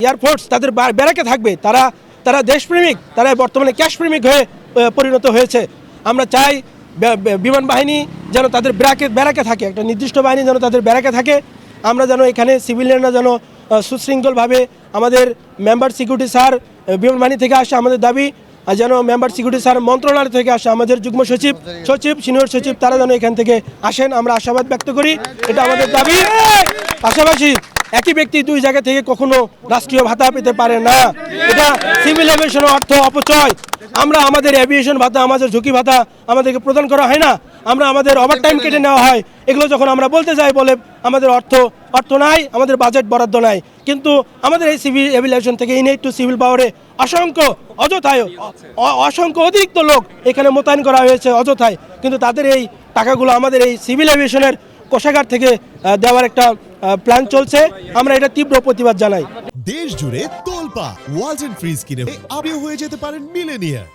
Air force তাদের ব্যারাকে থাকবে, তারা দেশপ্রেমিক, তারা বর্তমানে ক্যাশপ্রেমিক হয়ে পরিণত হয়েছে। আমরা চাই বিমান বাহিনী যেন তাদের ব্যারাকে থাকে, একটা নির্দিষ্ট বাহিনী যেন তাদের ব্যারাকে থাকে। আমরা যেন এখানে সিভিলিয়ানরা যেন সুশৃঙ্খলভাবে, আমাদের মেম্বার সিকিউরিটি স্যার বিমান বাহিনী থেকে আসে, আমাদের দাবি যেন মেম্বার সিকিউরিটি স্যার মন্ত্রণালয় থেকে আসে, আমাদের যুগ্ম সচিব, সিনিয়র সচিব তারা যেন এখান থেকে আসেন, আমরা আশাবাদ ব্যক্ত করি, এটা আমাদের দাবি। পাশাপাশি একই ব্যক্তি দুই জায়গা থেকে কখনো রাষ্ট্রীয় ভাতা পেতে পারে না, এটা সিভিল এভিয়েশনের অর্থ অপচয়। আমরা আমাদের এভিয়েশন ভাতা, আমাদের ঝুঁকি ভাতা আমাদেরকে প্রদান করা হয় না, আমাদের ওভারটাইম কেটে নেওয়া হয়। এগুলো যখন আমরা বলতে যাই বলে আমাদের অর্থ নাই, আমাদের বাজেট বরাদ্দ নাই, কিন্তু আমাদের এই সিভিল এভিয়েশন থেকে ইনহেইট টু সিভিল পাওয়ারে অসংখ্য অতিরিক্ত লোক এখানে মোতায়েন করা হয়েছে অযথায়, কিন্তু তাদের এই টাকাগুলো আমাদের এই সিভিল এভিয়েশনের কোষাগার থেকে দেওয়ার একটা প্ল্যান চলছে। আমরা এটা তীব্র প্রতিবাদ জানাই। দেশ জুড়ে তোলপা ওয়ালটন ফ্রিজ কিনে আপনিও হয়ে যেতে পারেন মিলেনিয়ার।